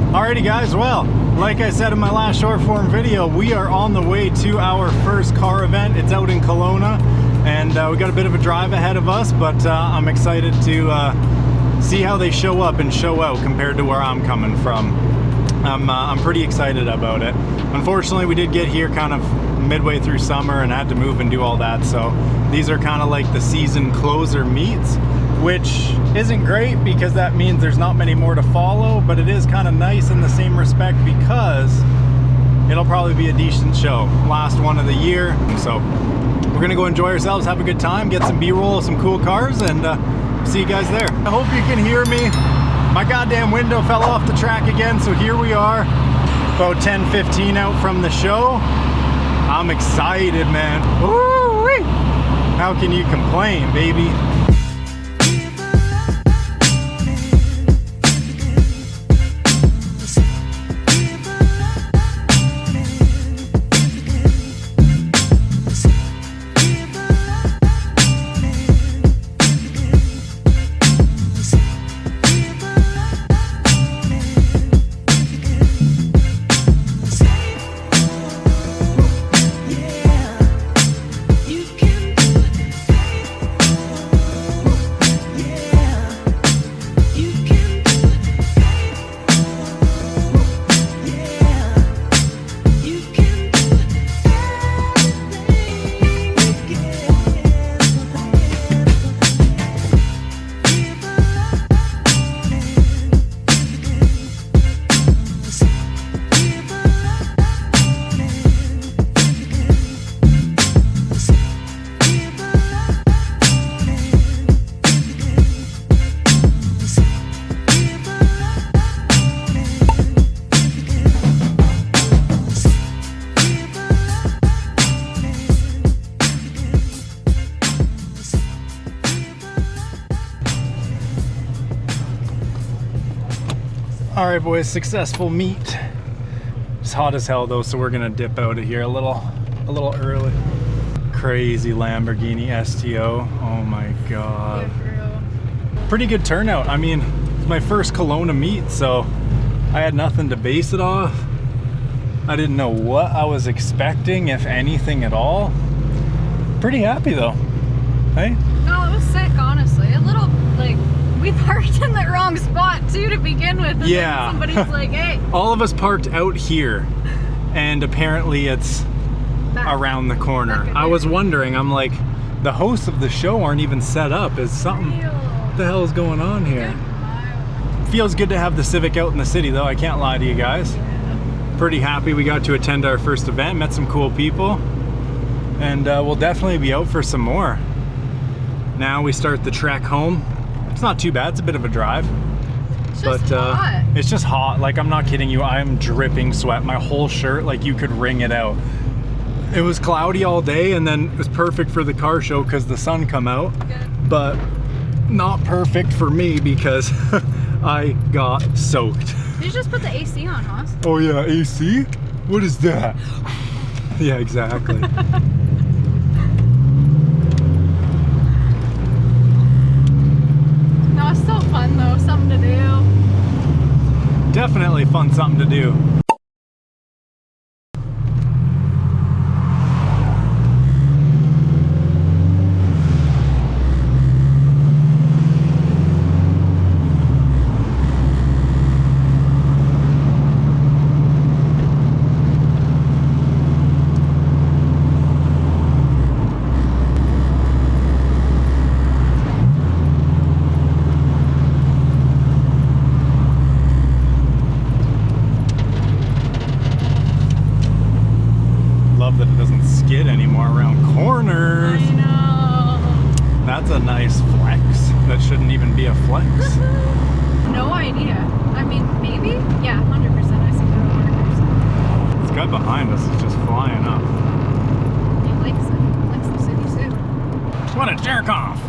Alrighty guys, well, like I said in my last short form video, we are on the way to our first car event. It's out in Kelowna, and we got a bit of a drive ahead of us, but I'm excited to see how they show up and show out compared to where I'm coming from. I'm pretty excited about it. Unfortunately, we did get here kind of midway through summer and had to move and do all that, so these are kind of like the season closer meets, which isn't great because that means there's not many more to follow, but it is kind of nice in the same respect because it'll probably be a decent show. Last one of the year, so we're gonna go enjoy ourselves, have a good time, get some B-roll of some cool cars, and see you guys there. I hope you can hear me. My goddamn window fell off the track again, so here we are, about 10:15 out from the show. I'm excited, man. Woo-wee! How can you complain, baby? All right, boys, successful meet. It's hot as hell though, so we're gonna dip out of here a little early. Crazy Lamborghini STO. Oh my God. Yeah, pretty good turnout. I mean, it's my first Kelowna meet, so I had nothing to base it off. I didn't know what I was expecting, if anything at all. Pretty happy though. Hey? No, it was sick, honestly. A little, like, we parked in the wrong spot too to begin with. And yeah. Then somebody's like, hey. All of us parked out here, and apparently it's around the corner. I was wondering, I'm like, the hosts of the show aren't even set up. Is something, what the hell is going on here? Feels good to have the Civic out in the city though, I can't lie to you guys. Yeah. Pretty happy we got to attend our first event, met some cool people, and we'll definitely be out for some more. Now we start the trek home. It's not too bad, it's a bit of a drive. It's just hot. It's just hot, like I'm not kidding you, I'm dripping sweat. My whole shirt, like you could wring it out. It was cloudy all day, and then it was perfect for the car show because the sun come out. Good. But not perfect for me because I got soaked. Did you just put the AC on, Hoss? Oh yeah, AC? What is that? Yeah, exactly. No, it's still fun though, something to do. Definitely fun, something to do. That it doesn't skid anymore around corners. I know. That's a nice flex. That shouldn't even be a flex. No idea. I mean, maybe? Yeah, 100%. I see that 100%. This guy behind us is just flying up. He likes it. He likes the city too. What a jerk off!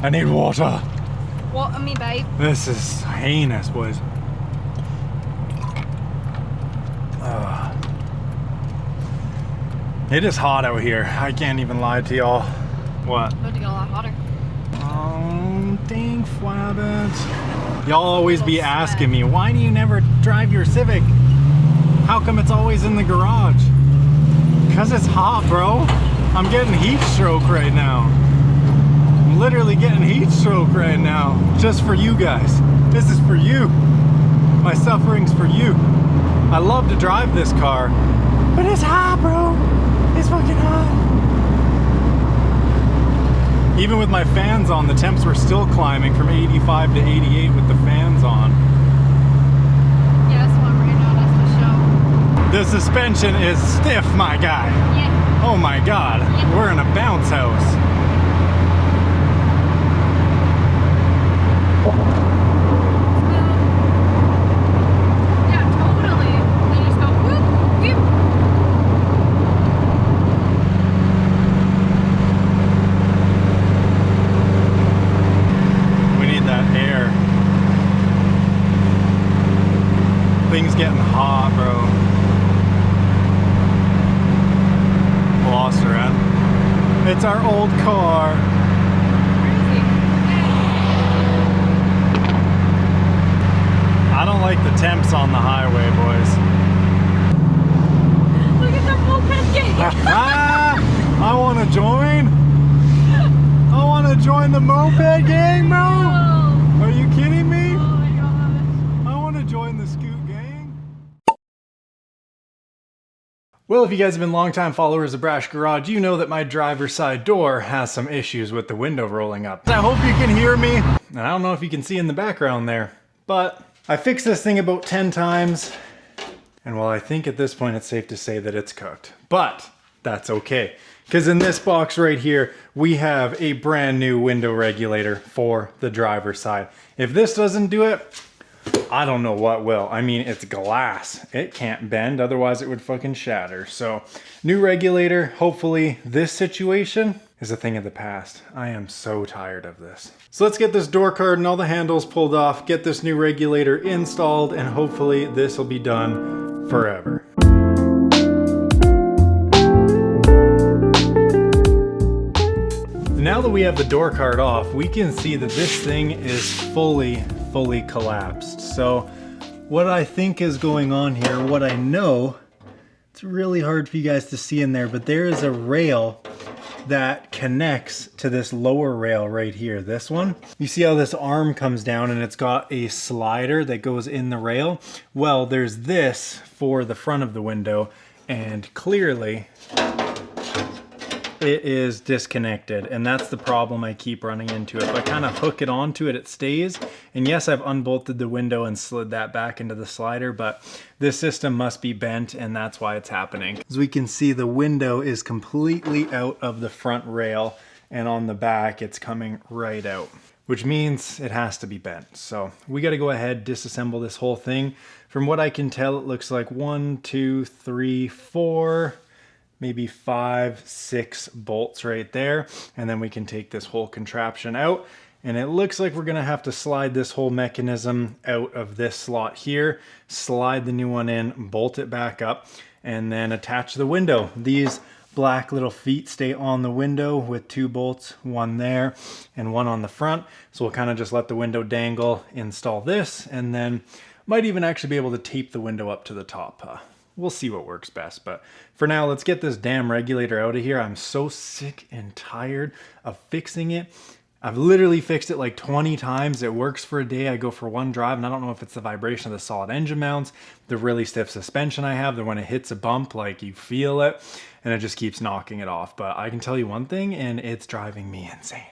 I need water. Water me, babe. This is heinous, boys. It is hot out here. I can't even lie to y'all. What? About to get a lot hotter. dang flabbit. Y'all always be asking me, why do you never drive your Civic? How come it's always in the garage? Because it's hot, bro. I'm getting heat stroke right now. I'm literally getting heat stroke right now. Just for you guys. This is for you. My suffering's for you. I love to drive this car, but it's hot, bro. It's fucking hot. Even with my fans on, the temps were still climbing from 85 to 88 with the fans on. Yeah, that's one right now, that's the show. The suspension is stiff, my guy. Yeah. Oh my God, Yeah. We're in a bounce house. Yeah, totally. Then you just go whoop, whoop. We need that air. Things getting hot, bro. Lost her, huh? It's our old car. I don't like the temps on the highway, boys. Look at the moped game. I want to join. I want to join the moped gang, bro. Oh, Are you kidding me? oh my gosh. I want to join the scoot gang. Well, if you guys have been longtime followers of Brash Garage, you know that my driver's side door has some issues with the window rolling up. I hope you can hear me. And I don't know if you can see in the background there, but I fixed this thing about 10 times. And well, I think at this point it's safe to say that it's cooked, but that's okay. Because in this box right here, we have a brand new window regulator for the driver's side. If this doesn't do it, I don't know what will. I mean, it's glass. It can't bend, otherwise it would fucking shatter. So, new regulator. Hopefully this situation is a thing of the past. I am so tired of this. So let's get this door card and all the handles pulled off, get this new regulator installed, and hopefully this will be done forever. Now that we have the door card off, we can see that this thing is fully collapsed. So what I think is going on here, what I know, it's really hard for you guys to see in there, but there is a rail that connects to this lower rail right here, this one. You see how this arm comes down and it's got a slider that goes in the rail? Well, there's this for the front of the window, and clearly it is disconnected, and that's the problem I keep running into. If I kind of hook it onto it, it stays. And yes, I've unbolted the window and slid that back into the slider, but this system must be bent, and that's why it's happening. As we can see, the window is completely out of the front rail, and on the back, it's coming right out, which means it has to be bent. So we got to go ahead, disassemble this whole thing. From what I can tell, it looks like 1, 2, 3, 4... maybe 5, 6 bolts right there. And then we can take this whole contraption out. And it looks like we're gonna have to slide this whole mechanism out of this slot here, slide the new one in, bolt it back up, and then attach the window. These black little feet stay on the window with 2 bolts, one there and one on the front. So we'll kind of just let the window dangle, install this, and then might even actually be able to tape the window up to the top. We'll see what works best, but for now, let's get this damn regulator out of here. I'm so sick and tired of fixing it. I've literally fixed it like 20 times. It works for a day. I go for one drive, and I don't know if it's the vibration of the solid engine mounts, the really stiff suspension I have, that when it hits a bump, like you feel it, and it just keeps knocking it off. But I can tell you one thing, and it's driving me insane.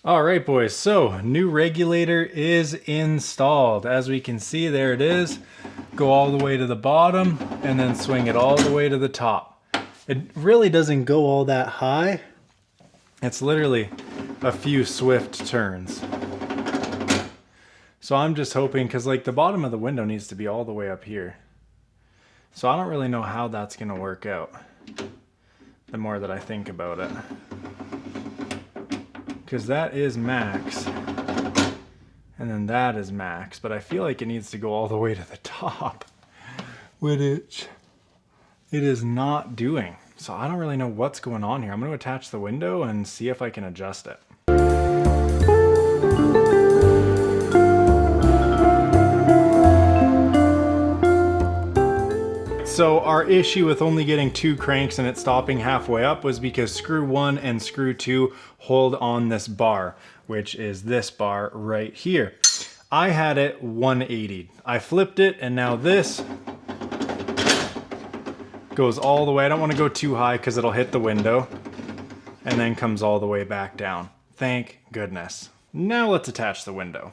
All right, boys, so new regulator is installed. As we can see, there it is. Go all the way to the bottom and then swing it all the way to the top. It really doesn't go all that high. It's literally a few swift turns. So I'm just hoping, because like the bottom of the window needs to be all the way up here. So I don't really know how that's going to work out the more that I think about it. Because that is max. And then that is max. But I feel like it needs to go all the way to the top. Which it is not doing. So I don't really know what's going on here. I'm going to attach the window and see if I can adjust it. So our issue with only getting 2 cranks and it stopping halfway up was because screw 1 and screw 2 hold on this bar, which is this bar right here. I had it 180. I flipped it and now this goes all the way. I don't want to go too high because it'll hit the window and then comes all the way back down. Thank goodness. Now let's attach the window.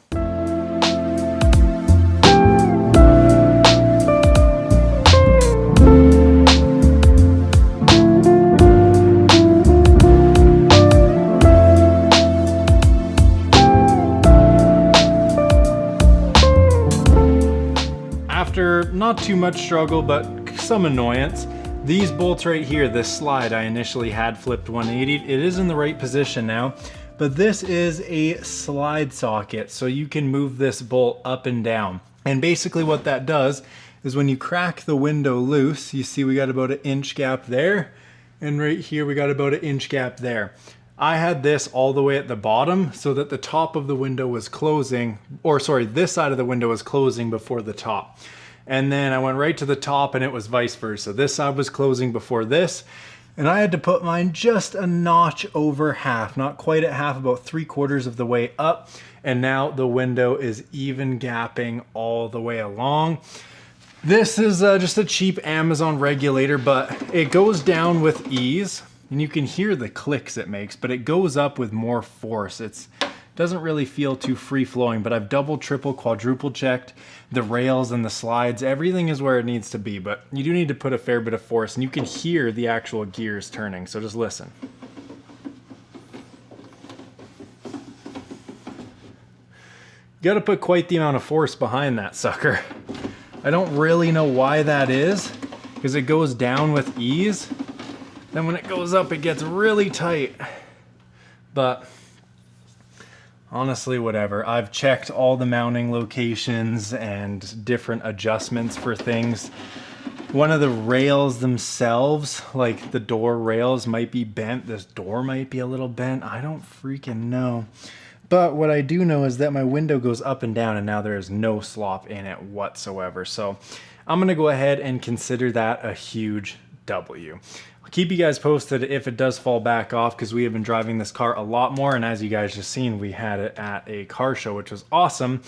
After not too much struggle, but some annoyance, these bolts right here, this slide I initially had flipped 180, it is in the right position now, but this is a slide socket, so you can move this bolt up and down. And basically what that does is when you crack the window loose, you see we got about an inch gap there, and right here we got about an inch gap there. I had this all the way at the bottom so that the top of the window was closing, or sorry, this side of the window was closing before the top. And then I went right to the top and it was vice versa. This side was closing before this. And I had to put mine just a notch over half, not quite at half, about 3/4 of the way up. And now the window is even gapping all the way along. This is just a cheap Amazon regulator, but it goes down with ease. And you can hear the clicks it makes, but it goes up with more force. It doesn't really feel too free-flowing, but I've double, triple, quadruple checked the rails and the slides. Everything is where it needs to be, but you do need to put a fair bit of force, and you can hear the actual gears turning, so just listen. You gotta put quite the amount of force behind that sucker. I don't really know why that is, because it goes down with ease. Then when it goes up, it gets really tight. But honestly, whatever. I've checked all the mounting locations and different adjustments for things. One of the rails themselves, like the door rails, might be bent. This door might be a little bent. I don't freaking know. But what I do know is that my window goes up and down and now there is no slop in it whatsoever. So I'm gonna go ahead and consider that a huge W. I'll keep you guys posted if it does fall back off because we have been driving this car a lot more, and as you guys just seen, we had it at a car show, which was awesome.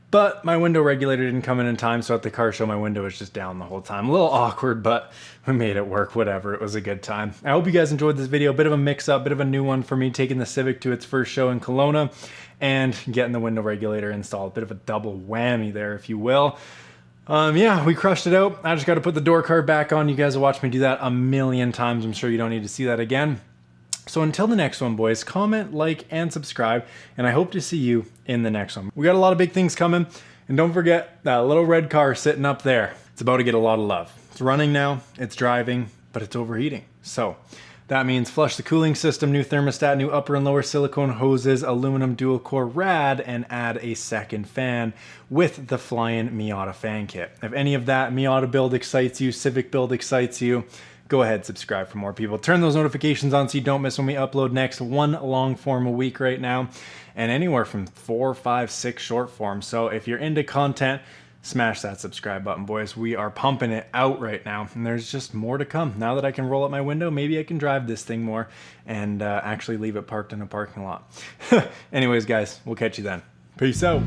But my window regulator didn't come in time, so at the car show my window was just down the whole time. A little awkward, but we made it work, whatever. It was a good time. I hope you guys enjoyed this video. A bit of a mix-up, bit of a new one for me, taking the Civic to its first show in Kelowna and getting the window regulator installed. Bit of a double whammy there, if you will. Yeah, we crushed it out. I just got to put the door card back on. You guys have watched me do that a million times. I'm sure you don't need to see that again. So until the next one, boys, comment, like, and subscribe, and I hope to see you in the next one. We got a lot of big things coming, and don't forget that little red car sitting up there. It's about to get a lot of love. It's running now, it's driving, but it's overheating. So that means flush the cooling system, new thermostat, new upper and lower silicone hoses, aluminum dual core rad, and add a second fan with the flying Miata fan kit. If any of that Miata build excites you, Civic build excites you, go ahead, subscribe for more people. Turn those notifications on so you don't miss when we upload next. 1 long form a week right now, and anywhere from 4, 5, 6 short forms. So if you're into content, smash that subscribe button, boys. We are pumping it out right now, and there's just more to come. Now that I can roll up my window, maybe I can drive this thing more and actually leave it parked in a parking lot. Anyways, guys, we'll catch you then. Peace out.